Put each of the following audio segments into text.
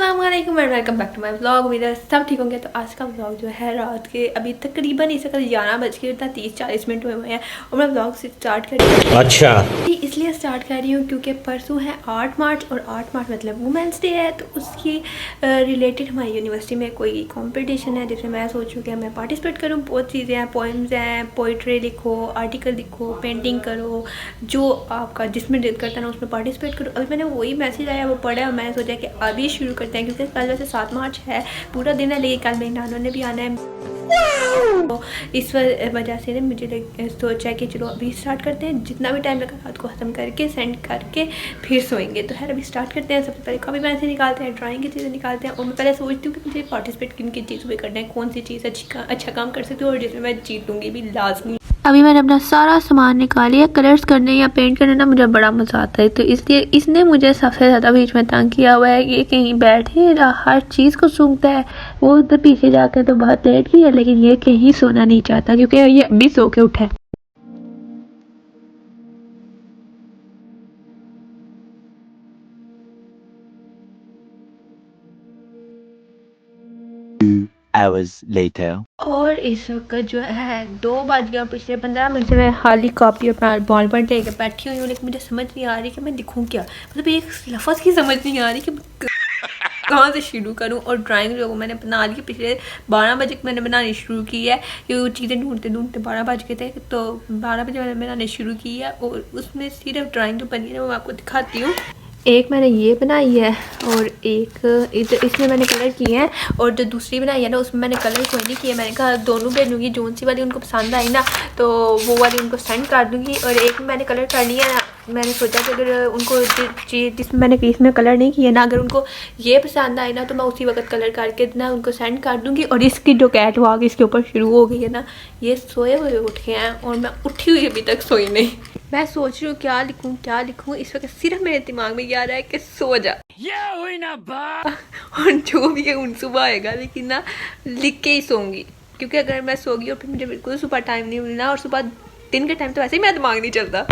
अस्सलामुअलैकुम and welcome back to my vlog. उम्मीद है सब ठीक होंगे। तो आज का व्लॉग जो है रात के अभी तकरीबन इस वक्त 11 बज के 30-40 मिनट हुए हैं और मैं व्लॉग से स्टार्ट कर रही हूँ। अच्छा इसलिए स्टार्ट कर रही हूँ क्योंकि परसों है 8 मार्च और 8 मार्च मतलब वुमेंस डे है। तो उसकी रिलेटेड हमारी यूनिवर्सिटी में कोई कॉम्पिटिशन है जिसमें मैं सोच रही हूँ कि मैं पार्टिसिपेट करूँ। बहुत चीज़ें हैं, पोइम्स हैं, पोइट्री लिखो, आर्टिकल लिखो, पेंटिंग करो, जो आपका जिसमें दिल करता है ना उसमें पार्टिसिपेट करो। अभी मैंने वही मैसेज आया वो पढ़ा और मैंने सोचा कि अभी शुरू करते हैं क्योंकि कल वैसे 7 मार्च है, पूरा दिन है, लेकिन कल मेरी नानों ने भी आना है। तो इस वजह से मुझे सोचा कि चलो अभी स्टार्ट करते हैं, जितना भी टाइम लगा रात को ख़त्म करके सेंड करके फिर सोएंगे। तो खैर अभी स्टार्ट करते हैं। सबसे पहले कॉपी पेन से निकालते हैं, ड्राइंग की चीज़ें निकालते हैं और मैं पहले सोचती हूँ कि मुझे पार्टिसिपेट किन किन चीज़ों में करना है, कौन सी चीज़ अच्छा काम कर सकती हूँ और जिसमें मैं जीतूँगी भी लाजमी। अभी मैंने अपना सारा सामान निकाल लिया। कलर्स करने या पेंट करने ना मुझे बड़ा मज़ा आता है, तो इसलिए इसने मुझे सबसे ज़्यादा बीच में तंग किया हुआ है। ये कहीं बैठे हर चीज़ को सूंघता है। वो उधर पीछे जाकर तो बहुत लेट गई है, लेकिन ये कहीं सोना नहीं चाहता क्योंकि ये अभी सो के उठा है। Hours later. और इस वक्त जो है 2 बज गया। पिछले 15 मिनट से मैं खाली कॉपी और बॉल पर लेकर बैठी हुई हूँ, लेकिन मुझे समझ नहीं आ रही कि मैं लिखूँ क्या। मतलब एक लफ्ज़ की समझ नहीं आ रही कि कहाँ से शुरू करूँ। और ड्राइंग जो मैंने बना ली पिछले 12 बजे मैंने बनानी शुरू की है क्योंकि चीज़ें ढूंढते ढूंढते 12 बज गए थे। तो 12 बजे मैंने बनानी शुरू की है और उसमें सिर्फ ड्राइंग जो बनी है वो मैं आपको दिखाती हूँ। एक मैंने ये बनाई है और एक इसमें मैंने कलर किए हैं और जो दूसरी बनाई है ना उसमें मैंने कलर कोई नहीं किए। मैंने कहा दोनों भेजूँगी, जोन सी वाली उनको पसंद आई ना तो वो वाली उनको सेंड कर दूँगी। और एक में मैंने कलर कर लिया ना, मैंने सोचा कि अगर उनको जिसमें मैंने इसमें कलर नहीं किया ना, अगर उनको ये पसंद आए ना तो मैं उसी वक्त कलर करके ना उनको सेंड कर दूँगी। और इसकी जो कैट वॉक इसके ऊपर शुरू हो गई है ना, ये सोए हुए उठे हैं और मैं उठी हुई अभी तक सोई नहीं। मैं सोच रही हूँ क्या लिखूँ। इस वक्त सिर्फ मेरे दिमाग में ये आ रहा है कि सो जा, ये हुई ना बात। और जो भी है उन सुबह आएगा, लेकिन ना लिख के ही सोऊंगी क्योंकि अगर मैं सोगी और फिर मुझे बिल्कुल सुबह टाइम नहीं मिलना और सुबह दिन के टाइम तो वैसे ही मेरा दिमाग नहीं चलता।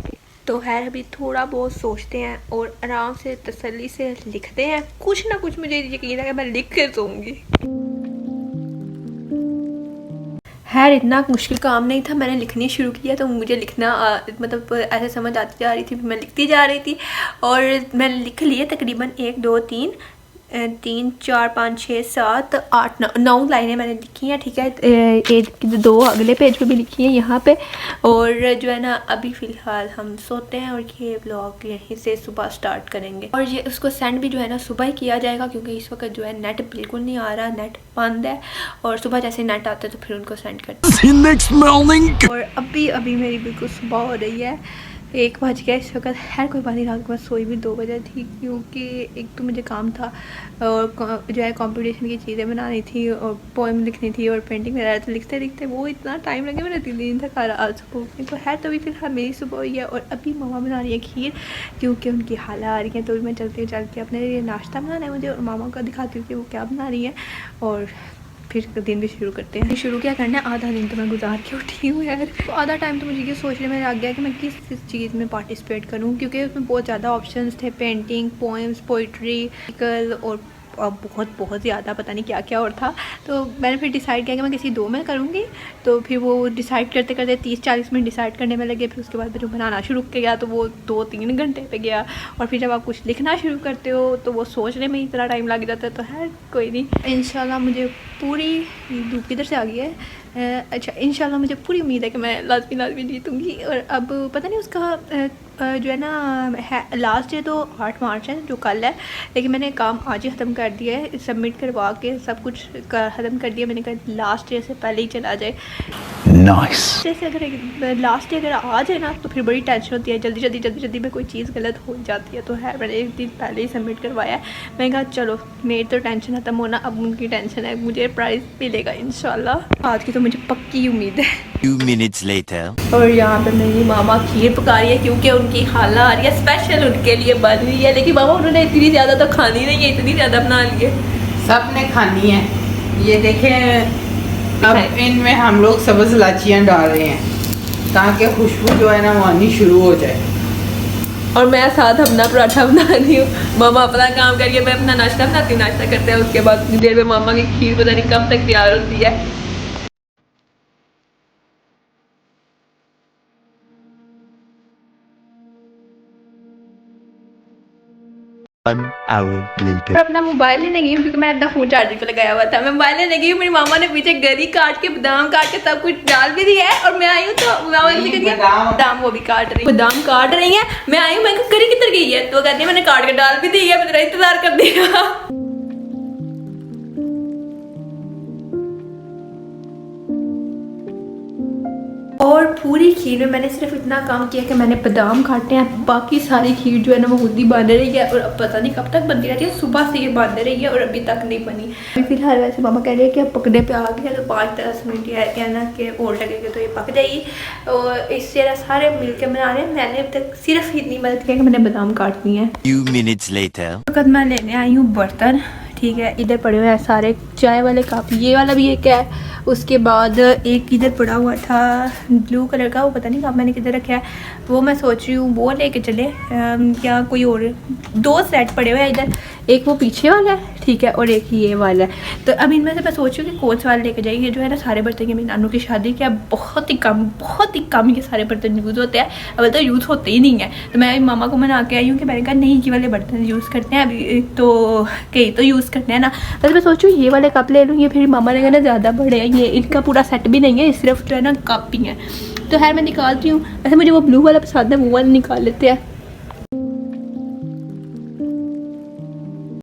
तो खैर अभी थोड़ा बहुत सोचते हैं और आराम से तसल्ली से लिखते हैं। कुछ ना कुछ मुझे यकीन है कि मैं लिख के सोऊंगी। खैर इतना मुश्किल काम नहीं था, मैंने लिखनी शुरू किया तो मुझे लिखना मतलब ऐसे समझ आती जा रही थी, मैं लिखती जा रही थी और मैंने लिख लिए तकरीबन 1 2 3 4 5 6 7 8 9 लाइनें मैंने लिखी हैं। ठीक है, एक 2 अगले पेज पे भी लिखी हैं यहाँ पे। और जो है ना अभी फ़िलहाल हम सोते हैं और ये ब्लॉग यहीं से सुबह स्टार्ट करेंगे। और ये उसको सेंड भी जो है ना सुबह ही किया जाएगा क्योंकि इस वक्त जो है नेट बिल्कुल नहीं आ रहा, नेट बंद है। और सुबह जैसे नेट आता है तो फिर उनको सेंड करते हैं। और अभी मेरी बिल्कुल सुबह हो रही है, 1 बज गया इस वक्त। खैर कोई बात नहीं, रात को मैं सोई भी 2 बजे थी क्योंकि एक तो मुझे काम था और जो है कंपटीशन की चीज़ें बनानी थी और पोएम लिखनी थी और पेंटिंग वगैरह। तो लिखते लिखते वो इतना टाइम लगे, मैंने 3 दिन तक आज सुबह उठने को। है तो अभी फिलहाल मेरी सुबह हुई है और अभी मामा बना रही है खीर क्योंकि उनकी खाला आ रही है। तो मैं चल के अपने लिए नाश्ता बनाना है मुझे और मामा का दिखाती हूँ कि वो क्या बना रही है और फिर दिन भी शुरू करते हैं। शुरू क्या करना है, आधा दिन तो मैं गुजार के उठी हूँ यार। तो आधा टाइम तो मुझे ये सोचने में लग गया कि मैं किस चीज़ में पार्टिसिपेट करूँ क्योंकि उसमें बहुत ज़्यादा ऑप्शंस थे, पेंटिंग, पोएम्स, पोइट्री और बहुत ज़्यादा पता नहीं क्या क्या और था। तो मैंने फिर डिसाइड किया कि मैं किसी 2 में करूँगी। तो फिर वो डिसाइड करते करते 30-40 मिनट डिसाइड करने में लगे। फिर उसके बाद जो बनाना शुरू किया तो वो 2-3 घंटे पे गया। और फिर जब आप कुछ लिखना शुरू करते हो तो वो सोचने में ही इतना टाइम लग जाता है। तो है कोई नहीं, इंशाल्लाह मुझे पूरी धूप किधर से आ गई है। अच्छा, इंशाल्लाह मुझे पूरी उम्मीद है कि मैं लाजमी जीतूँगी। और अब पता नहीं उसका जो है ना है लास्ट डे तो 8 मार्च है जो कल है, लेकिन मैंने काम आज ही ख़त्म कर दिया है, सबमिट करवा के सब कुछ ख़त्म कर दिया। मैंने कहा लास्ट डे से पहले ही चला जाए। नाइस। जैसे अगर लास्ट डे अगर आ जाए ना तो फिर बड़ी टेंशन होती है, जल्दी में कोई चीज़ गलत हो जाती है। तो है मैंने 1 दिन पहले ही सबमिट करवाया है। मैंने कहा चलो मेरी तो टेंशन ख़त्म होना, अब उनकी टेंशन है, मुझे प्राइज़ मिलेगा इंशाल्लाह। आज की तो मुझे पक्की उम्मीद है। 2 minutes later. और यहाँ पे मेरी मामा खीर पका रही है क्योंकि उनकी खाला आ रही है, स्पेशल उनके लिए बन रही है। लेकिन मामा उन्होंने इतनी ज़्यादा तो खानी नहीं है, इतनी ज़्यादा बना ली है। सब ने खानी है। ये देखें अब इनमें हम लोग सब्ज़ इलायचियाँ डाल रहे हैं ताकि खुशबू जो है ना वो आनी शुरू हो जाए। और मैं साथ अपना पराठा बना रही हूँ। मामा अपना काम करिए, मैं अपना नाश्ता बनाती हूँ। नाश्ता करते हैं, उसके बाद कुछ देर में मामा की खीर पता नहीं कब तक तैयार होती है। 1 hour later. और अपना मोबाइल लेने गई हूँ क्योंकि मैं अपना फ़ोन चार्जिंग पे लगाया हुआ था। मैं मोबाइल लेने गई हूँ, मेरी मामा ने पीछे गरी काट के बादाम काट के सब कुछ डाल भी दिया है। और मैं आई हूँ तो मामा ने कह दिया बादाम वो भी काट रही है, बादाम काट रही है। मैं आई हूँ, मैं गरी किधर गई है, तो कहती है मैंने काट के डाल भी दी है, मैं तेरा इंतजार कर दिया। और पूरी खीर में मैंने सिर्फ इतना काम किया कि मैंने बादाम काटे हैं, बाकी सारी खीर जो है ना वो खुद ही बन रही है। और अब पता नहीं कब तक बनती रहती है, सुबह से ये बन रही है और अभी तक नहीं बनी। अभी फिलहाल वैसे मामा कह रहे हैं कि अब पकने पे आ गया, तो 5-10 मिनट है ना कि और लगेगा तो ये पक जाएगी। और इससे ना सारे मिल के बना रहे हैं। मैंने अब तक सिर्फ इतनी मदद की कि मैंने बादाम काट दिए हैं। Few minutes later. वक्त मैं लेने आई हूँ बर्तन, ठीक है। इधर पड़े हुए हैं सारे चाय वाले कप, ये वाला भी एक है। उसके बाद एक इधर पड़ा हुआ था ब्लू कलर का, वो पता नहीं कब मैंने किधर रखा है, वो मैं सोच रही हूँ वो लेके चले या कोई और। 2 सेट पड़े हुए हैं इधर, एक वो पीछे वाला है, ठीक है, और एक ये वाला है। तो अब इनमें से मैं सोच रही हूँ कि कौन सा वाला लेके जाएगी। जो है ना सारे बर्तन के मेरी नानू की शादी के बहुत ही कम ये सारे बर्तन यूज़ होते हैं, अब तो यूज़ होते ही नहीं है। तो मैं मामा को मना के आई हूँ कि मैंने कहा नहीं ये वाले बर्तन यूज़ करते हैं अभी, तो कई तो यूज़ करते हैं ना। बस मैं सोचूँ ये वाले कप ले लूँ, ये फिर मामा ने कहना ज़्यादा बड़े हैं, ये इनका पूरा सेट भी नहीं है, सिर्फ जो है ना कप ही है। तो खैर मैं निकालती हूँ। वैसे मुझे वो ब्लू वाला पसंद है, वो वाला निकाल लेते हैं।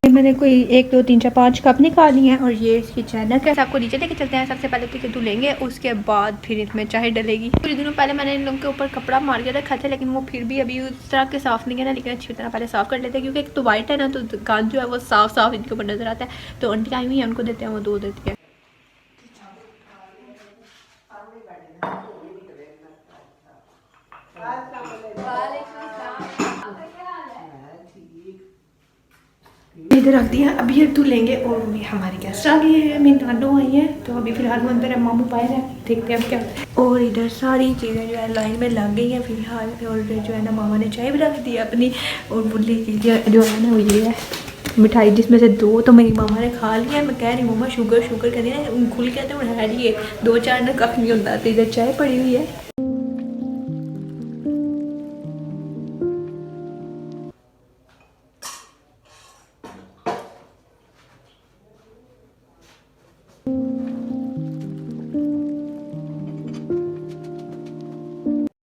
मैंने कोई 1 2 3 4 5 कप निकाली हैं और ये इसकी चैनक है। आपको नीचे लेके चलते हैं। सबसे पहले तो धुलेंगे, उसके बाद फिर इसमें चाय डलेगी। कुछ दिनों पहले मैंने इन लोगों के ऊपर कपड़ा मार के रखा था, लेकिन वो फिर भी अभी उस तरह के साफ़ नहीं है ना, लेकिन अच्छी तरह पहले साफ़ कर लेते हैं क्योंकि एक तो वाइट है ना, तो गंद जो है वो साफ़ इनके ऊपर नज़र आता है। तो आंटी आई हुई है, उनको देते हैं, वो धो देती है। इधर रख दिया, अभी ये धुलेंगे। और भी हमारे गेस्ट आ गए हैं, मेरी नानू आई है, तो अभी फिलहाल वो अंदर है, मामू बाहर है, देखते हैं अब क्या होता है। और इधर सारी चीज़ें जो है लाइन में लग गई हैं फिलहाल। और जो है ना मामा ने चाय भी रख दी अपनी, और बुल्ली चीज़ें जो है ना वो ये है मिठाई, जिसमें से 2 तो मेरी मामा ने खा लिया। मैं कह रही हूँ मामा शुगर कर दी ना, खुल के तो है ये 2-4 ना कख नहीं होता। तो इधर चाय पड़ी हुई है।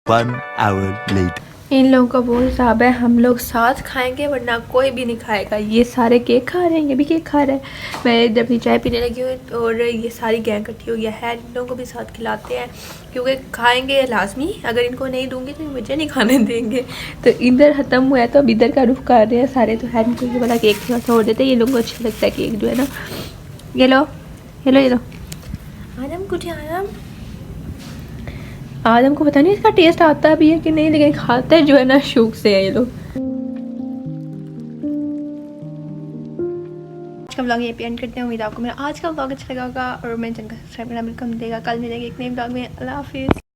One hour later. इन लोगों का वो हिसाब है, हम लोग साथ खाएंगे वरना कोई भी नहीं खाएगा। ये सारे केक खा रहे हैं, ये भी केक खा रहे हैं। मैं इधर अपनी चाय पीने लगी हूँ और ये सारी गैंग इकट्ठी हो गया है। इन लोगों को भी साथ खिलाते हैं क्योंकि खाएंगे लाजमी, अगर इनको नहीं दूंगी तो मुझे नहीं खाने देंगे। तो इधर ख़त्म हुआ है तो अब इधर का रुख कर रहे हैं सारे। तो है इनको ये वाला केक थोड़ा सा और देते हैं, ये लोगों को अच्छा लगता है केक जो है ना। ये लो आदम को पता नहीं इसका टेस्ट आता भी है कि नहीं, लेकिन खाते हैं जो है ना शौक से है ये लोग। आज का व्लॉग ये पे एंड करते हैं। उम्मीद आपको मेरा आज का व्लॉग अच्छा लगा होगा और मेरे चैनल का सब्सक्राइब करना बिल्कुल मत भूलिएगा। कल मिलेंगे एक नए व्लॉग में। अल्लाह हाफिज़।